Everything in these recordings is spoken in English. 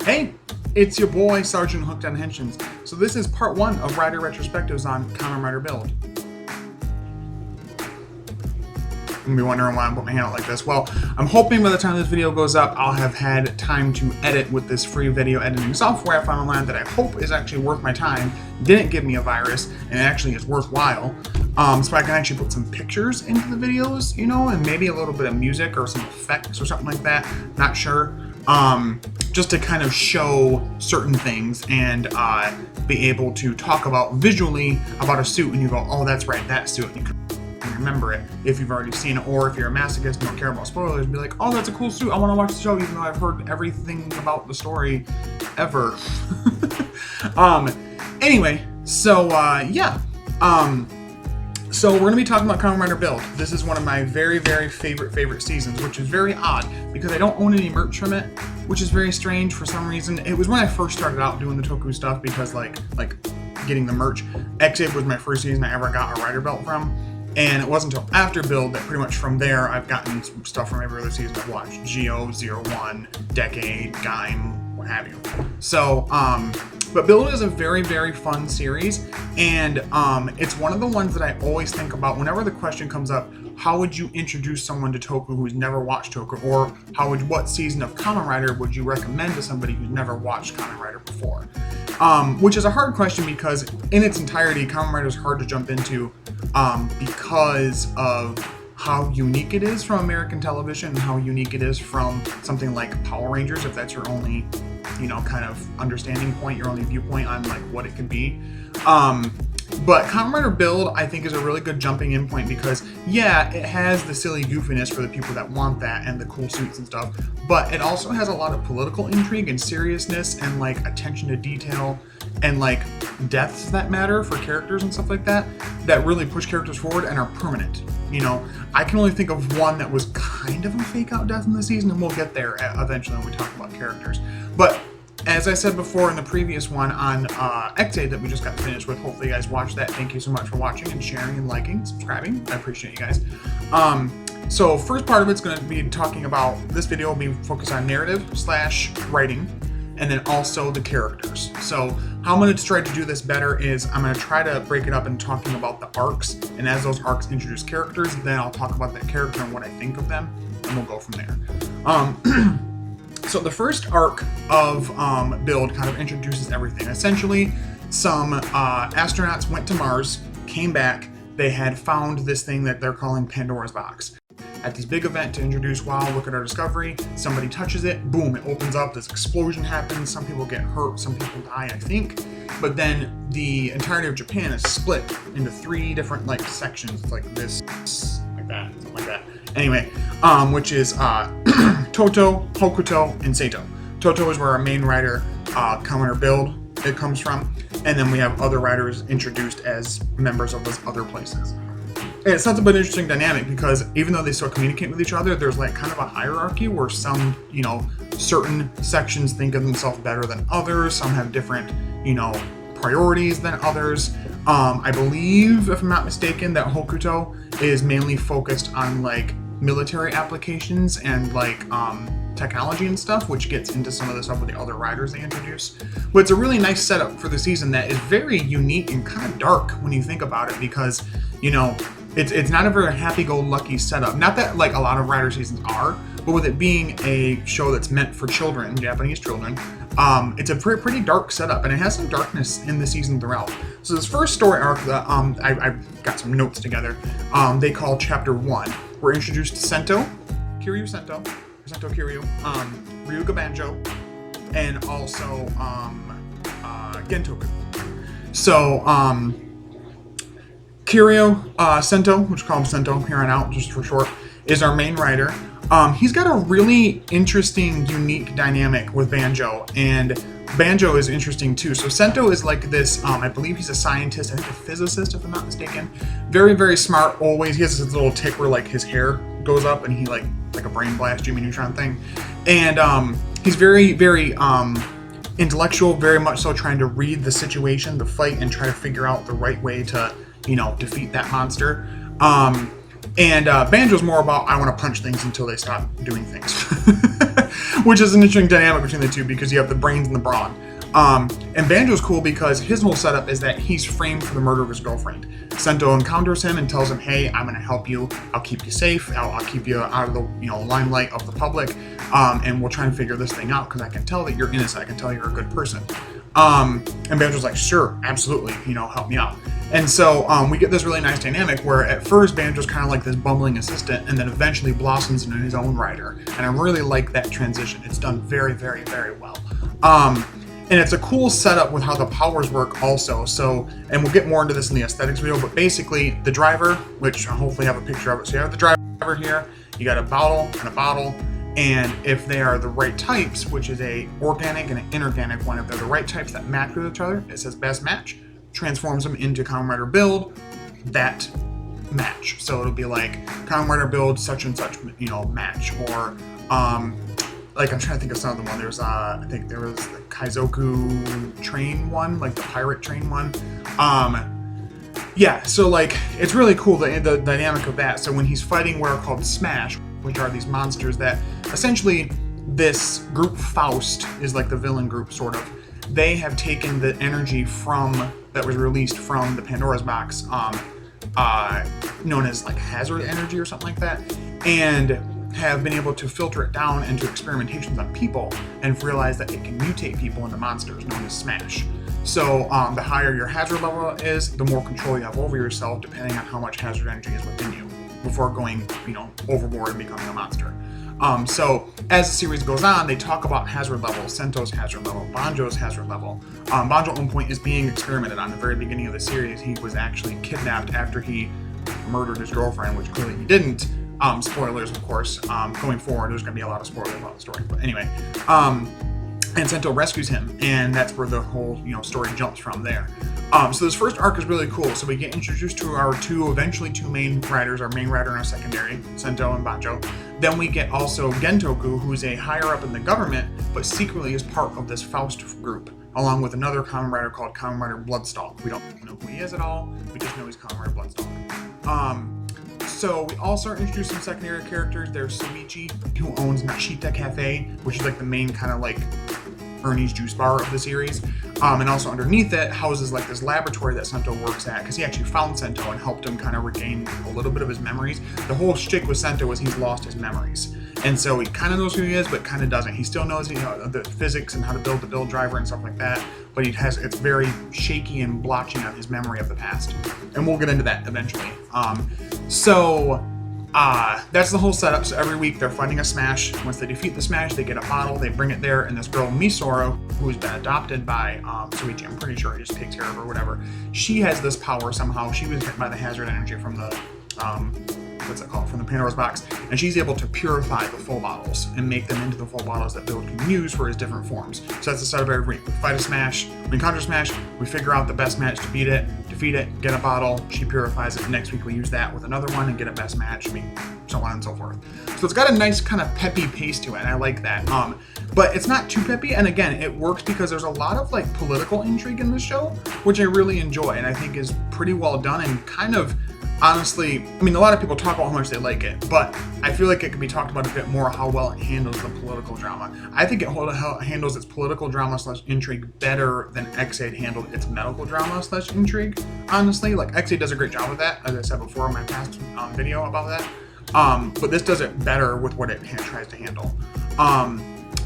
Hey, it's your boy Sergeant Hooked on Henshins. So this is part 1 of Rider Retrospectives on Kamen Rider Build. You're gonna be wondering why I'm putting my hand out like this. Well, I'm hoping by the time this video goes up, I'll have had time to edit with this free video editing software I found online that I hope is actually worth my time, didn't give me a virus, and actually is worthwhile. So I can actually put some pictures into the videos, you know, and maybe a little bit of music or some effects or something like that. Not sure. Just to kind of show certain things and be able to talk about visually about a suit, and you go, oh, that's right, that suit. And you can remember it if you've already seen it, or if you're a masochist and don't care about spoilers, be like, oh, that's a cool suit, I want to watch the show even though I've heard everything about the story ever. Anyway, so yeah. So we're going to be talking about Kamen Rider Build. This is one of my very, very favorite seasons, which is very odd because I don't own any merch from it, which is very strange for some reason. It was when I first started out doing the Toku stuff because like getting the merch. X8 was my first season I ever got a Rider belt from, and it wasn't until after Build that pretty much from there I've gotten stuff from every other season I've watched. Geo, 01, Decade, Gaim, what have you. So, but Build is a very, very fun series, and it's one of the ones that I always think about whenever the question comes up, how would you introduce someone to Toku who's never watched Toku, or what season of Kamen Rider would you recommend to somebody who's never watched Kamen Rider before? Which is a hard question because in its entirety, Kamen Rider is hard to jump into because of how unique it is from American television and how unique it is from something like Power Rangers, if that's your only, you know, kind of understanding point, your only viewpoint on like what it could be. But Kamen Rider Build, I think, is a really good jumping in point because, yeah, it has the silly goofiness for the people that want that and the cool suits and stuff, but it also has a lot of political intrigue and seriousness and like attention to detail and like deaths that matter for characters and stuff like that, that really push characters forward and are permanent. You know, I can only think of one that was kind of a fake out death in the season, and we'll get there eventually when we talk about characters. But as I said before in the previous one on X8 that we just got finished with, hopefully you guys watched that. Thank you so much for watching and sharing and liking, subscribing. I appreciate you guys. So first part of it's going to be talking about, this video will be focused on narrative / writing, and then also the characters. So how I'm going to try to do this better is I'm going to try to break it up and talking about the arcs, and as those arcs introduce characters, then I'll talk about that character and what I think of them, and we'll go from there. So the first arc of Build kind of introduces everything. Essentially, some astronauts went to Mars, came back, they had found this thing that they're calling Pandora's Box. At this big event to introduce, wow, look at our discovery, somebody touches it, boom, it opens up, this explosion happens, some people get hurt, some people die, I think. But then the entirety of Japan is split into 3 different like sections. It's like this, like that, something like that. Anyway, which is Toto, Hokuto, and Sento. Toto is where our main rider, Kamen Rider Build, it comes from, and then we have other riders introduced as members of those other places. And it's such a bit interesting dynamic because even though they still communicate with each other, there's like kind of a hierarchy where some, you know, certain sections think of themselves better than others, some have different, you know, priorities than others. I believe, if I'm not mistaken, that Hokuto is mainly focused on like military applications and like technology and stuff, which gets into some of the stuff with the other riders they introduce. But it's a really nice setup for the season that is very unique and kind of dark when you think about it because, you know, it's not a very happy-go-lucky setup. Not that like a lot of Rider seasons are, but with it being a show that's meant for children, Japanese children, it's a pretty dark setup, and it has some darkness in the season throughout. So this first story arc that I've got some notes together, they call Chapter 1. We're introduced to Sento, Sento Kiryu, Ryuga Banjo, and also Gentoku. So Kiryu, Sento, which we call him Sento here on out, just for short, is our main rider. He's got a really interesting, unique dynamic with Banjo, and Banjo is interesting too. So Sento is like this, I believe he's a scientist, I think a physicist if I'm not mistaken. Very, very smart always. He has this little tick where like his hair goes up and he like a brain blast Jimmy Neutron thing. And he's very, very intellectual, very much so trying to read the situation, the fight, and try to figure out the right way to, you know, defeat that monster. And Banjo's more about, I want to punch things until they stop doing things. which is an interesting dynamic between the two because you have the brains and the brawn. And Banjo's cool because his whole setup is that he's framed for the murder of his girlfriend. Sento encounters him and tells him, hey, I'm going to help you. I'll keep you safe. I'll keep you out of the limelight of the public. And we'll try and figure this thing out because I can tell that you're innocent. I can tell you're a good person. And Banjo's like, sure, absolutely, help me out. And so we get this really nice dynamic where at first Banjo's kind of like this bumbling assistant and then eventually blossoms into his own rider. And I really like that transition. It's done very, very, very well. And it's a cool setup with how the powers work also. So, and we'll get more into this in the aesthetics video, but basically the driver, which I hopefully have a picture of it. So you have the driver here, you got a bottle and a bottle. And if they are the right types, which is a organic and an inorganic one, if they're the right types that match with each other, it says best match, transforms them into Kamen Rider Build, that match. So it'll be like Kamen Rider Build such and such, match, or like I'm trying to think of some of the one. There's I think there was the Kaizoku train one, like the pirate train one. Yeah, so like it's really cool the dynamic of that. So when he's fighting what are called Smash, which are these monsters that essentially this group Faust is like the villain group sort of. They have taken the energy that was released from the Pandora's box, known as like hazard energy or something like that, and have been able to filter it down into experimentations on people and realize that it can mutate people into monsters known as Smash. So the higher your hazard level is, the more control you have over yourself depending on how much hazard energy is within you before going, overboard and becoming a monster. So as the series goes on, they talk about hazard levels, Sento's hazard level, Banjo's hazard level. Banjo at one point is being experimented on. At the very beginning of the series, he was actually kidnapped after he murdered his girlfriend, which clearly he didn't. Spoilers, of course. Going forward, there's going to be a lot of spoilers about the story. But anyway, and Sento rescues him, and that's where the whole story jumps from there. So this first arc is really cool. So we get introduced to our eventually two main riders, our main rider and our secondary, Sento and Banjo. Then we get also Gentoku, who's a higher up in the government, but secretly is part of this Faust group, along with another Kamen Rider called Kamen Rider Bloodstalk. We don't know who he is at all. We just know he's Kamen Rider Bloodstalk. So we also are introduced some secondary characters. There's Sumiichi, who owns Nashita Cafe, which is like the main kind of like Ernie's juice bar of the series. And also underneath it houses like this laboratory that Sento works at, because he actually found Sento and helped him kind of regain a little bit of his memories. The whole shtick with Sento is he's lost his memories. And so he kind of knows who he is, but kind of doesn't. He still knows the physics and how to build the build driver and stuff like that, but it's very shaky and blotchy on his memory of the past. And we'll get into that eventually. That's the whole setup. So every week they're fighting a Smash. Once they defeat the Smash, they get a bottle, they bring it there, and this girl, Misoro, who's been adopted by Sumiichi, I'm pretty sure he just takes care of her or whatever, she has this power somehow. She was hit by the hazard energy from the, from the Pandora's box, and she's able to purify the full bottles and make them into the full bottles that Build can use for his different forms. So that's the setup every week. We fight a Smash, we encounter Smash, we figure out the best match to beat it, defeat it, get a bottle, she purifies it. Next week we use that with another one and get a best match, so on and so forth. So it's got a nice kind of peppy pace to it, and I like that. But it's not too peppy, and again, it works because there's a lot of like political intrigue in the show, which I really enjoy and I think is pretty well done and kind of, honestly, a lot of people talk about how much they like it, but I feel like it could be talked about a bit more how well it handles the political drama. I think it handles its political drama / intrigue better than X8 handled its medical drama / intrigue, honestly. Like, X8 does a great job with that, as I said before in my past video about that. But this does it better with what it tries to handle.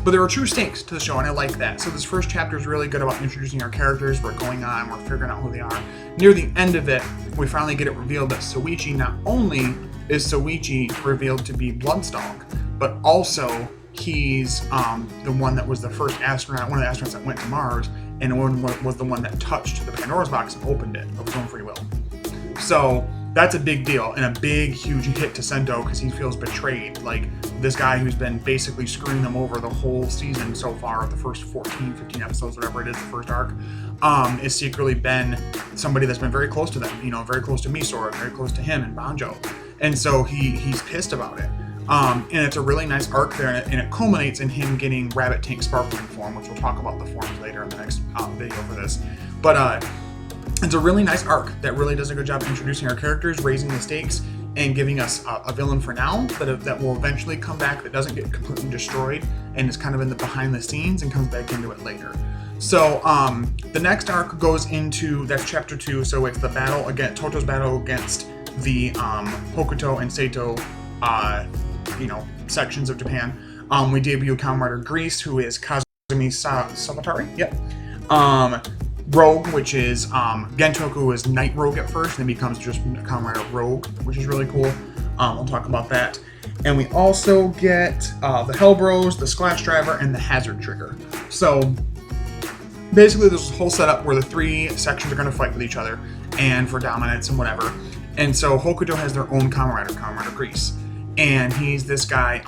But there are true stakes to the show, and I like that. So this first chapter is really good about introducing our characters. We're going on, we're figuring out who they are. Near the end of it, we finally get it revealed that Sumiichi, not only is Sumiichi revealed to be Bloodstalk, but also he's the one that was the first astronaut, one of the astronauts that went to Mars, and was the one that touched the Pandora's box and opened it of his own free will. So that's a big deal and a big, huge hit to Sento because he feels betrayed. Like, this guy who's been basically screwing them over the whole season so far, the first 14, 15 episodes, whatever it is, the first arc, is secretly been somebody that's been very close to them, very close to Misora, very close to him and Banjo. And so he's pissed about it. And it's a really nice arc there, and it culminates in him getting Rabbit Tank Sparkling form, which we'll talk about the forms later in the next video for this. But it's a really nice arc that really does a good job introducing our characters, raising the stakes. and giving us a villain for now that will eventually come back, that doesn't get completely destroyed and is kind of in the behind the scenes and comes back into it later. So the next arc goes into, that's chapter 2, so it's the battle against Toto's battle against the Hokuto and Sento sections of Japan. We debut Kamen Rider Grease, who is Kazumi Sawatari. Yep. Rogue, which is Gentoku is Night Rogue at first, and then becomes just Kamen Rider Rogue, which is really cool. We'll talk about that. And we also get the Hell Bros, the Splash Driver, and the Hazard Trigger. So basically, there's a whole setup where the 3 sections are going to fight with each other and for dominance and whatever. And so Hokuto has their own Kamen Rider Grease, and he's this guy,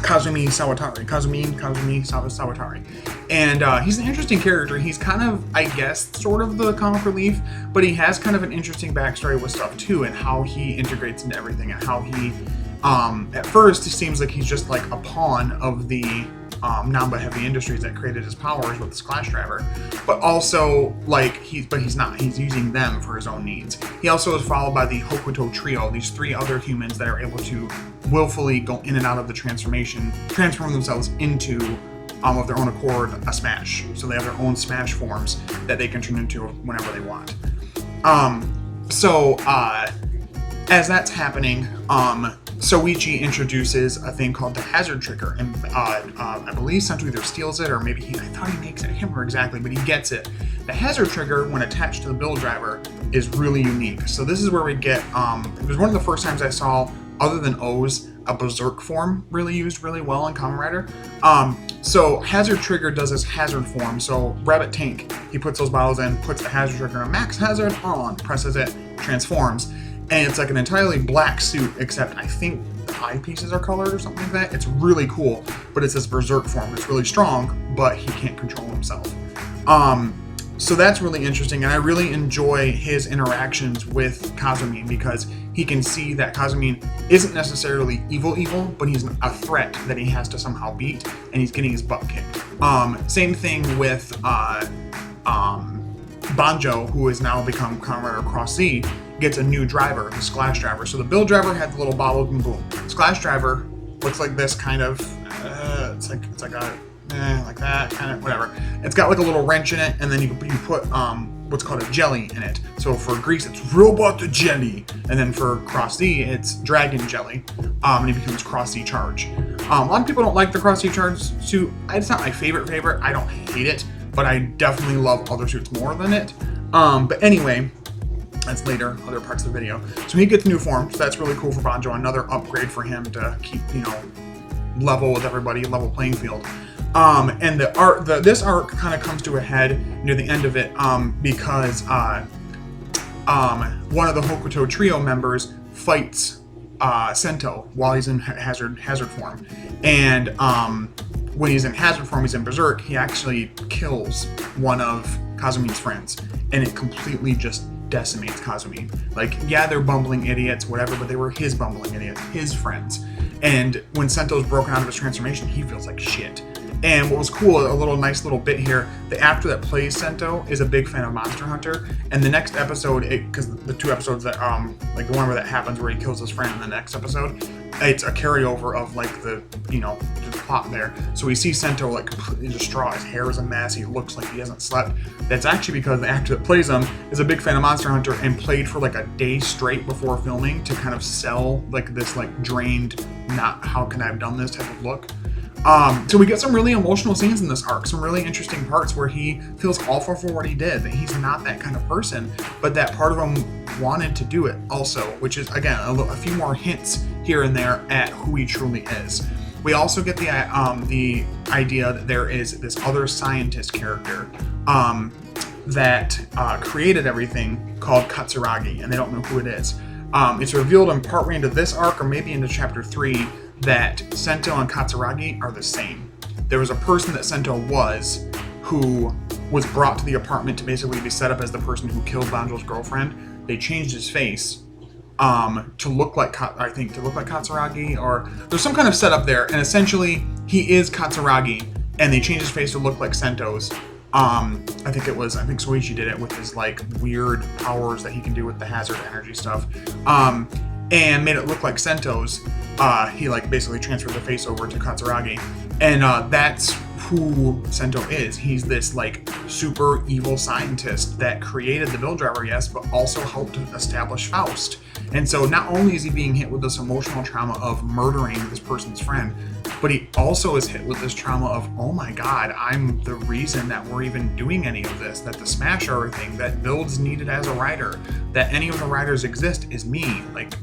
Kazumi Sawatari. And he's an interesting character. He's kind of, I guess, sort of the comic relief, but he has kind of an interesting backstory with stuff too, and how he integrates into everything, and how he, at first, it seems like he's just like a pawn of the Namba Heavy Industries that created his powers with the Splash Driver, but also like he's not. He's using them for his own needs. He also is followed by the Hokuto trio, these 3 other humans that are able to willfully go in and out of the transform themselves into, of their own accord, a Smash. So they have their own Smash forms that they can turn into whenever they want. As that's happening, Sumiichi introduces a thing called the Hazard Trigger, and I believe Sento either steals it, or maybe I thought he makes it. I can't remember exactly, but he gets it. The Hazard Trigger, when attached to the Build Driver, is really unique. So this is where we get, it was one of the first times I saw, other than O's, a Berserk form really used really well in Kamen Rider. So Hazard Trigger does this Hazard form. So Rabbit Tank, he puts those bottles in, puts the Hazard Trigger in Max Hazard on, presses it, transforms. And it's like an entirely black suit, except I think the eyepieces are colored or something like that. It's really cool, but it's this Berserk form. It's really strong, but he can't control himself. So that's really interesting, and I really enjoy his interactions with Kazumi, because he can see that Kazumi isn't necessarily evil, but he's a threat that he has to somehow beat, and he's getting his butt kicked. Same thing with Banjo, who has now become Kamen Rider Cross Z, gets a new driver, the Splash Driver. So the Build Driver had the little bottle boom boom. Splash Driver looks like this kind of, it's like a, like that, kind of, whatever. It's got like a little wrench in it, and then you put what's called a jelly in it. So for Grease, it's Robot Jelly, and then for Cross Z, it's Dragon Jelly, and it becomes Cross Z Charge. A lot of people don't like the Cross Z Charge suit. It's not my favorite. I don't hate it, but I definitely love other suits more than it. But anyway, that's later, other parts of the video. So he gets new form, so that's really cool for Banjo. Another upgrade for him to keep, level with everybody, level playing field. And this arc kind of comes to a head near the end of it, because one of the Hokuto trio members fights Sento while he's in hazard form, and when he's in hazard form, he's in Berserk. He actually kills one of Kazumi's friends, and it completely just decimates Kazumi. Like, yeah, they're bumbling idiots, whatever, but they were his bumbling idiots, his friends. And when Sento's broken out of his transformation, he feels like shit. And what was cool, a nice little bit here, the actor that plays Sento is a big fan of Monster Hunter, and the next episode, because the 2 episodes that, like the one where that happens where he kills his friend in the next episode, it's a carryover of like the plot there. So we see Sento like completely distraught, his hair is a mess, he looks like he hasn't slept. That's actually because the actor that plays him is a big fan of Monster Hunter and played for like a day straight before filming to kind of sell like this like drained, not how can I have done this type of look. So we get some really emotional scenes in this arc, some really interesting parts where he feels awful for what he did, that he's not that kind of person, but that part of him wanted to do it also, which is, again, a few more hints here and there at who he truly is. We also get the idea that there is this other scientist character that created everything called Katsuragi, and they don't know who it is. It's revealed in partway into this arc, or maybe into chapter 3, that Sento and Katsuragi are the same. There was a person that Sento was, who was brought to the apartment to basically be set up as the person who killed Banjo's girlfriend. They changed his face to look like Katsuragi, or there's some kind of setup there, and essentially he is Katsuragi, and they changed his face to look like Sento's. I think Sumiichi did it with his like weird powers that he can do with the hazard energy stuff. and made it look like Sento's. He like basically transferred the face over to Katsuragi, and that's who Sento is. He's this like super evil scientist that created the build driver, yes, but also helped establish Faust. And so not only is he being hit with this emotional trauma of murdering this person's friend, but he also is hit with this trauma of, oh my god, I'm the reason that we're even doing any of this, that the smash everything, that Build's needed as a writer, that any of the writers exist is me. Like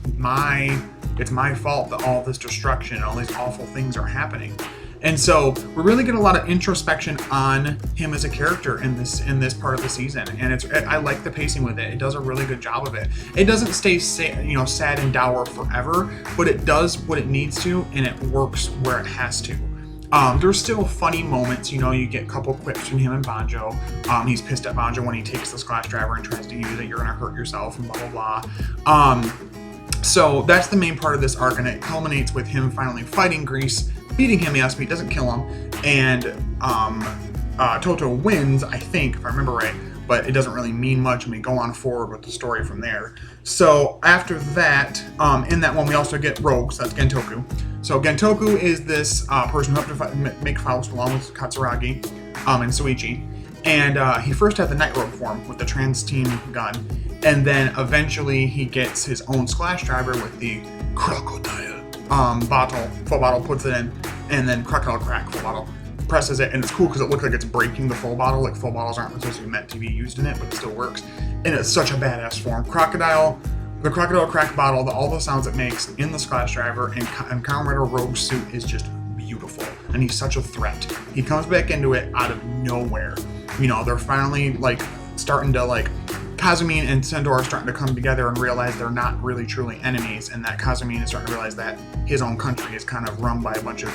it's my fault that all this destruction and all these awful things are happening. And so we really get a lot of introspection on him as a character in this part of the season, and I like the pacing with it. It does a really good job of it. It doesn't stay sad and dour forever, but it does what it needs to, and it works where it has to. There's still funny moments, you get a couple quips from him and Banjo. He's pissed at Banjo when he takes the splash driver and tries to use it. You're gonna hurt yourself and blah blah blah. So that's the main part of this arc, and it culminates with him finally fighting Grease, beating him, yes, but he doesn't kill him, and Toto wins, I think, if I remember right, but it doesn't really mean much, and we go on forward with the story from there. So after that, in that one, we also get Rogue, so that's Gentoku. So Gentoku is this person who helped to make Faust along with Katsuragi and Sumiichi, and he first had the Night Rogue form with the trans-team gun, and then eventually he gets his own splash driver with the crocodile full bottle, puts it in, and then crocodile crack, full bottle, presses it, and it's cool because it looks like it's breaking the full bottle. Like, full bottles aren't supposed to be meant to be used in it, but it still works, and it's such a badass form. The crocodile crack bottle, all the sounds it makes in the splash driver, and Kamen Rider Rogue's suit is just beautiful, and he's such a threat. He comes back into it out of nowhere. They're finally like starting to like, Kazumi and Sento are starting to come together and realize they're not really truly enemies, and that Kazumi is starting to realize that his own country is kind of run by a bunch of,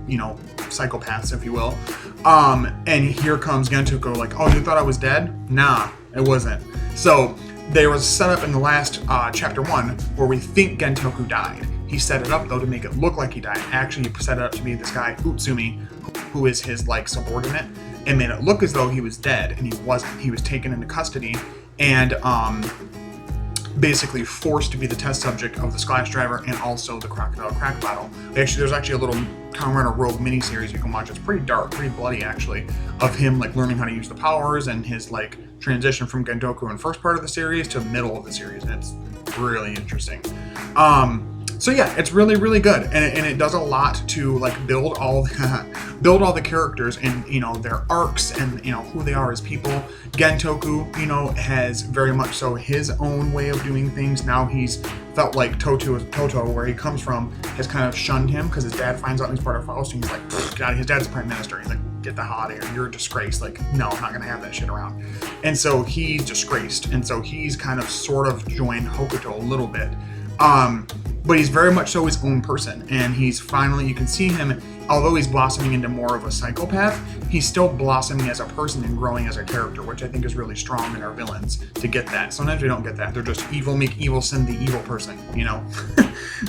psychopaths, if you will. And here comes Gentoku, like, oh, you thought I was dead? Nah, it wasn't. So there was a setup in the last chapter 1 where we think Gentoku died. He set it up though to make it look like he died. Actually, he set it up to be this guy Utsumi, who is his like subordinate, and made it look as though he was dead, and he wasn't. He was taken into custody and basically forced to be the test subject of the splash driver and also the crocodile crack bottle. There's actually a little Kamen Rider Rogue miniseries you can watch. It's pretty dark, pretty bloody actually, of him like learning how to use the powers and his like transition from Gentoku in first part of the series to middle of the series, and it's really interesting. So yeah, it's really, really good, and it does a lot to like build all the characters and their arcs and who they are as people. Gentoku, has very much so his own way of doing things. Now he's felt like Toto, where he comes from, has kind of shunned him because his dad finds out he's part of Faust, and he's like, God, his dad's prime minister. He's like, get the hell out of here, you're a disgrace. Like, no, I'm not gonna have that shit around. And so he's disgraced, and so he's kind of sort of joined Hokuto a little bit. But he's very much so his own person, and he's finally, you can see him, although he's blossoming into more of a psychopath, he's still blossoming as a person and growing as a character, which I think is really strong in our villains to get that. Sometimes we don't get that. They're just evil, make evil, send the evil person,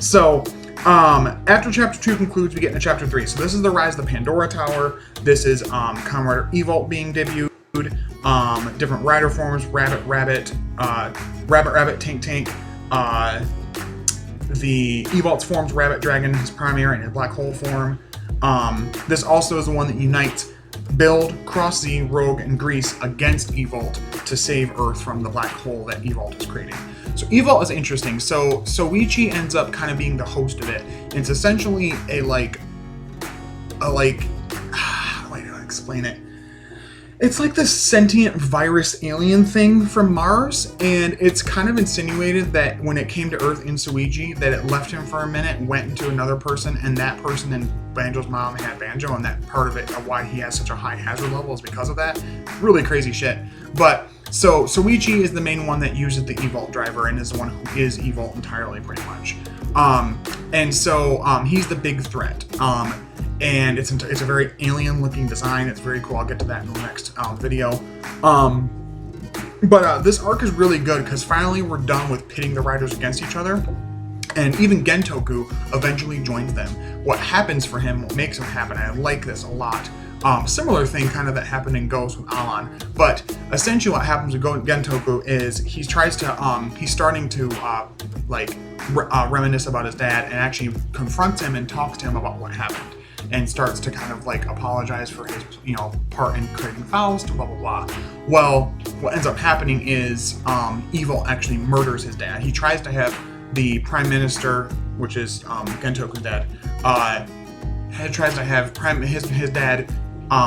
So, after chapter 2 concludes, we get into chapter 3. So this is the Rise of the Pandora Tower. This is Kamen Rider Evolt being debuted. Different rider forms, Rabbit, Tank, the Evolt's forms, Rabbit, Dragon, his primary, and his black hole form. This also is the one that unites Build, Cross Z, Rogue, and Grease against Evolt to save Earth from the black hole that Evolt is creating. So Evolt is interesting. So Sumiichi ends up kind of being the host of it. It's essentially a how do I explain it? It's like this sentient virus alien thing from Mars, and it's kind of insinuated that when it came to Earth in Sumiichi, that it left him for a minute, went into another person, and that person and Banjo's mom had Banjo, and that part of it, of why he has such a high hazard level, is because of that. Really crazy shit. But so Sumiichi is the main one that uses the Evolt driver and is the one who is Evolt entirely, pretty much. And so he's the big threat. And it's a very alien-looking design. It's very cool. I'll get to that in the next video. But this arc is really good because finally we're done with pitting the riders against each other. And even Gentoku eventually joins them. What happens for him, what makes him happen, and I like this a lot, Similar thing kind of that happened in Ghost with Alan, but essentially what happens with Gentoku is he's starting to reminisce about his dad, and actually confronts him and talks to him about what happened, and starts to kind of like apologize for his part in creating Faust, blah blah blah. Well, what ends up happening is Evil actually murders his dad. He tries to have the prime minister, which is Gentoku's dad, tries to have his dad,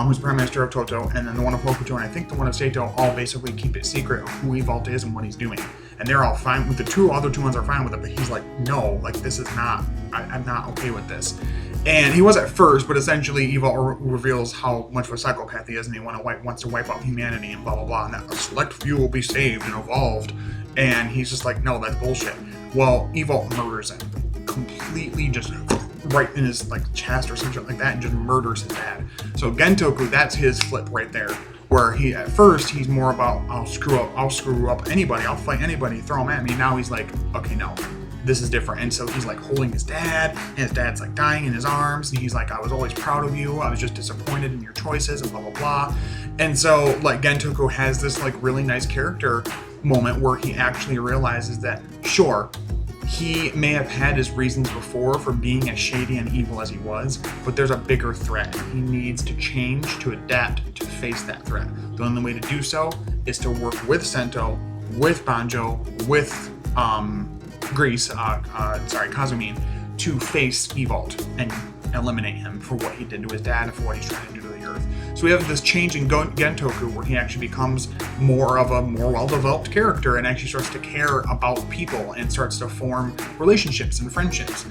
who's prime minister of Toto, and then the one of Hokuto, and I think the one of Seto, all basically keep it secret of who Evault is and what he's doing. And they're all fine with the other two ones are fine with it, but he's like, no, like this is not, I'm not okay with this. And he was at first, but essentially Evault reveals how much of a psychopath he is, and he wants to wipe out humanity and blah blah blah, and that a select few will be saved and evolved. And he's just like, no, that's bullshit. Well, Evault murders him completely, just right in his like chest or something like that, and just murders his dad. So Gentoku, that's his flip right there, where he at first he's more about I'll screw up anybody, I'll fight anybody, throw him at me. Now he's like, okay, no, this is different. And so he's like holding his dad, and his dad's like dying in his arms, and he's like, I was always proud of you, I was just disappointed in your choices, and blah blah blah. And so like Gentoku has this like really nice character moment where he actually realizes that sure, he may have had his reasons before for being as shady and evil as he was, but there's a bigger threat. He needs to change, to adapt, to face that threat. The only way to do so is to work with Sento, with Banjo, with Kazumine, to face Evault and eliminate him for what he did to his dad and for what he's trying to do to the earth. So we have this change in Gentoku where he actually becomes more of a more well-developed character and actually starts to care about people and starts to form relationships and friendships.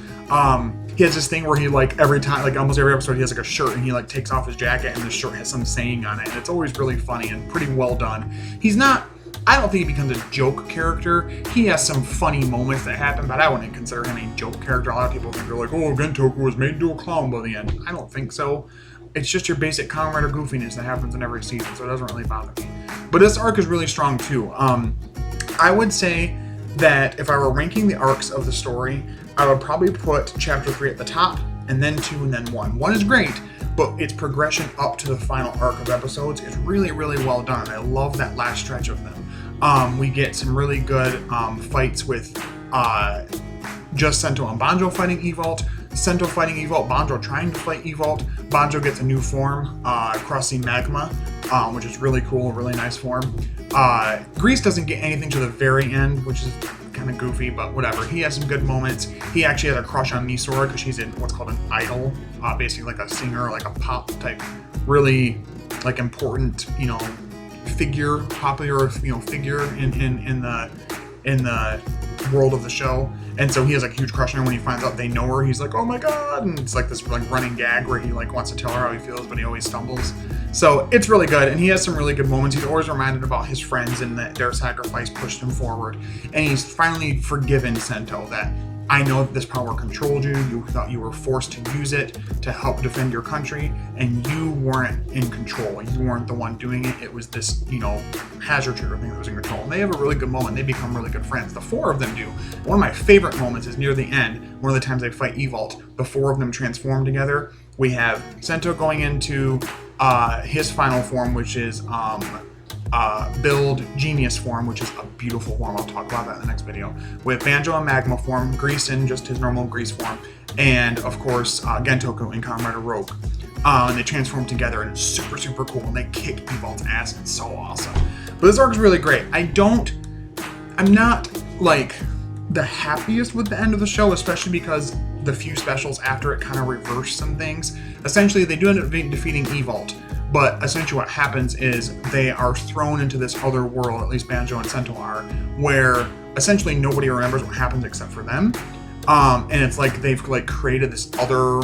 He has this thing where he like every time, like almost every episode, he has like a shirt and he like takes off his jacket and the shirt has some saying on it, and it's always really funny and pretty well done. I don't think he becomes a joke character. He has some funny moments that happen, but I wouldn't consider him a joke character. A lot of people think they're like, oh, Gentoku was made into a clown by the end. I don't think so. It's just your basic Kamen Rider goofiness that happens in every season, so it doesn't really bother me. But this arc is really strong too. I would say that if I were ranking the arcs of the story, I would probably put Chapter 3 at the top, and then 2, and then 1. 1 is great, but its progression up to the final arc of episodes is really, really well done. I love that last stretch of them. We get some really good fights with just Sento and Banjo fighting Evault, Sento fighting Evault, Banjo trying to fight Evault. Banjo gets a new form, Crossing Magma, which is really cool, really nice form. Grease doesn't get anything to the very end, which is kind of goofy, but whatever. He has some good moments. He actually has a crush on Misora because she's in what's called an idol, basically like a singer, like a pop type, really like important, figure, popular, figure in the world of the show. And so he has like a huge crush on her. When he finds out they know her, he's like, oh my god, and it's like this like running gag where he like wants to tell her how he feels, but he always stumbles. So it's really good, and he has some really good moments. He's always reminded about his friends and that their sacrifice pushed him forward, and he's finally forgiven Sento that I know that this power controlled you. You thought you were forced to use it to help defend your country, and you weren't in control. You weren't the one doing it. It was this, hazard trigger thing that was in control. And they have a really good moment. They become really good friends. The four of them do. One of my favorite moments is near the end. One of the times they fight Evault, the four of them transform together. We have Sento going into his final form, which is Build Genius form, which is a beautiful form. I'll talk about that in the next video. With Banjo and Magma form, Grease in just his normal Grease form, and of course Gentoku in Kamen Rider Rogue. And they transform together, and it's super, super cool. And they kick Evault's ass, and it's so awesome. But this arc is really great. I'm not like the happiest with the end of the show, especially because the few specials after it kind of reverse some things. Essentially, they do end up defeating Evault. But essentially what happens is they are thrown into this other world, at least Banjo and Sento are, where essentially nobody remembers what happens except for them. And it's like they've created this other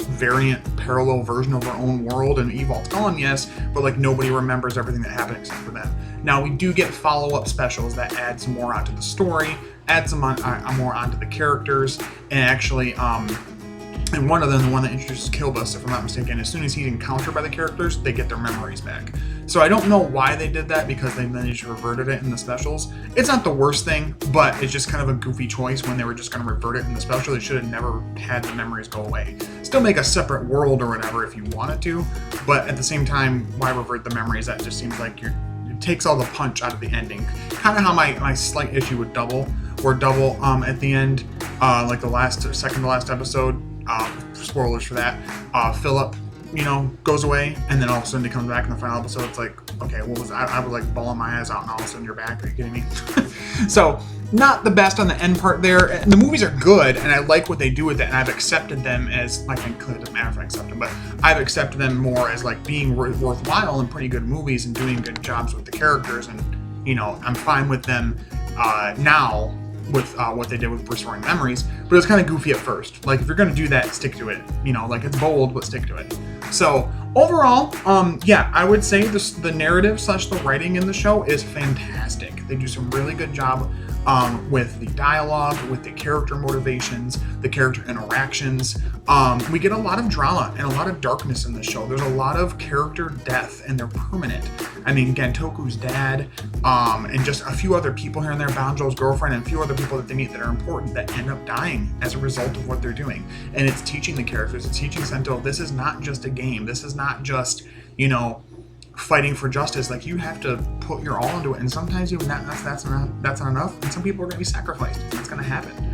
variant, parallel version of their own world, and Evault's gone, yes, but nobody remembers everything that happened except for them. Now we do get follow-up specials that add some more onto the story, add some more onto the characters, and actually And one of them, the one that introduces Kilbus, if I'm not mistaken, as soon as he's encountered by the characters, they get their memories back. So I don't know why they did that, because they then just reverted it in the specials. It's not the worst thing, but it's just kind of a goofy choice when they were just going to revert it in the special. They should have never had the memories go away. Still make a separate world or whatever if you wanted to, but at the same time, why revert the memories? That just seems like it takes all the punch out of the ending. Kind of how my slight issue with Double, where Double at the end, like the second to last episode, spoilers for that, Philip, goes away, and then all of a sudden he comes back in the final episode. It's like, okay, what was I was like bawling my eyes out, and all of a sudden you're back. Are you kidding me? So not the best on the end part there. And the movies are good, and I like what they do with it, and I've accepted them as, like, it clearly doesn't matter if I accept them, but I've accepted them more as like being worthwhile and pretty good movies and doing good jobs with the characters, and I'm fine with them now with what they did with Restoring Memories. But it was kind of goofy at first. Like, if you're going to do that, stick to it. Like, it's bold, but stick to it. So overall, yeah, I would say the narrative / the writing in the show is fantastic. They do some really good job with the dialogue, with the character motivations, the character interactions. We get a lot of drama and a lot of darkness in the show. There's a lot of character death, and they're permanent. I mean, Gentoku's dad, and just a few other people here and there, Banjo's girlfriend, and a few other people that they meet that are important that end up dying as a result of what they're doing. And it's teaching the characters, it's teaching Sento, this is not just a game. This is not just, fighting for justice. Like, you have to put your all into it, and sometimes even that's not enough, and some people are going to be sacrificed. It's going to happen.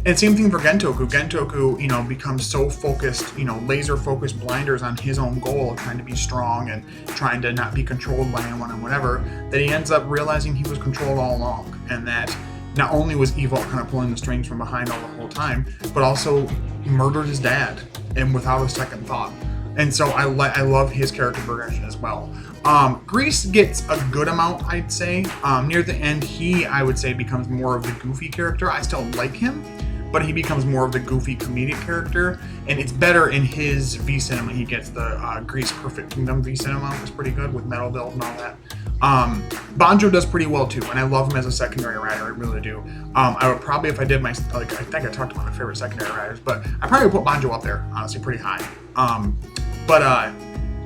And same thing for Gentoku. Gentoku, becomes so focused, laser focused blinders on his own goal of trying to be strong and trying to not be controlled by anyone and whatever, that he ends up realizing he was controlled all along, and that not only was evil kind of pulling the strings from behind all the whole time, but also murdered his dad, and without a second thought. And so I love his character progression as well. Grease gets a good amount, I'd say. Near the end, I would say, becomes more of the goofy character. I still like him, but he becomes more of the goofy comedic character. And it's better in his V Cinema. He gets the Grease Perfect Kingdom V Cinema. It's pretty good with Metal Build and all that. Banjo does pretty well too, and I love him as a secondary writer. I really do. I would probably, if I did I think I talked about my favorite secondary writers, but I probably would put Banjo up there, honestly, pretty high.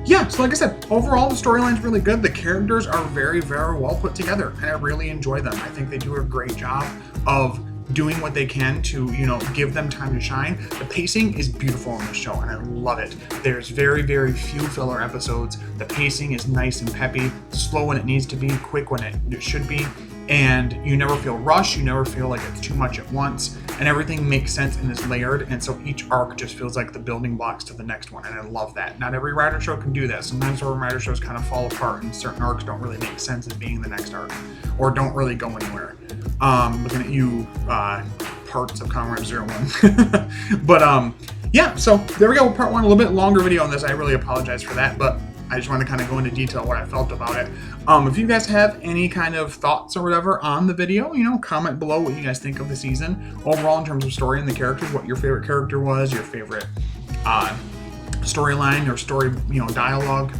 Yeah, so like I said, overall the storyline's really good. The characters are very, very well put together, and I really enjoy them. I think they do a great job of doing what they can to, give them time to shine. The pacing is beautiful in this show, and I love it. There's very, very few filler episodes. The pacing is nice and peppy, slow when it needs to be, quick when it should be, and you never feel rushed. You never feel like it's too much at once, and everything makes sense and is layered, and so each arc just feels like the building blocks to the next one, and I love that. Not every writer show can do that. Sometimes our writer shows kind of fall apart, and certain arcs don't really make sense as being the next arc, or don't really go anywhere. Looking at you, parts of Kamen Rider 01. But yeah, so there we go, part one. A little bit longer video on this. I really apologize for that, but I just want to kind of go into detail what I felt about it. If you guys have any kind of thoughts or whatever on the video, comment below what you guys think of the season overall in terms of story and the characters, what your favorite character was, your favorite storyline or story, dialogue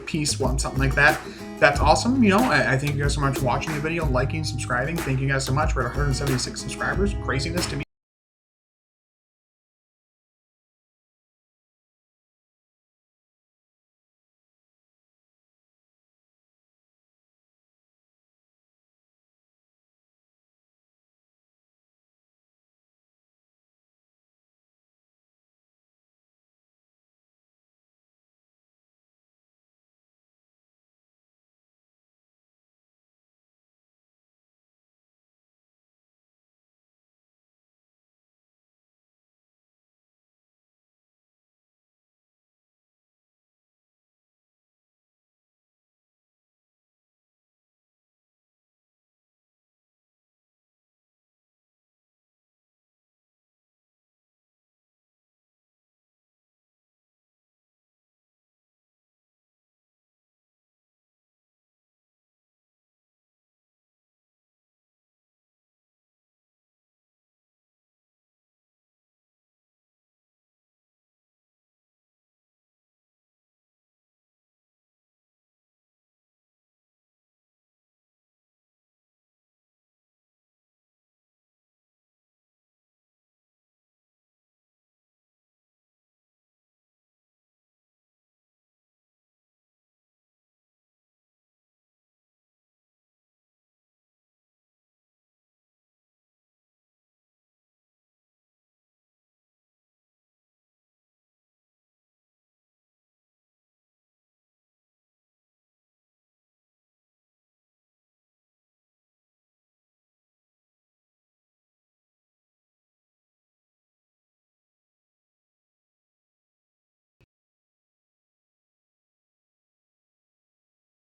piece, something like that. That's awesome. I thank you guys so much for watching the video, liking, subscribing. Thank you guys so much. We're at 176 subscribers. Craziness to me.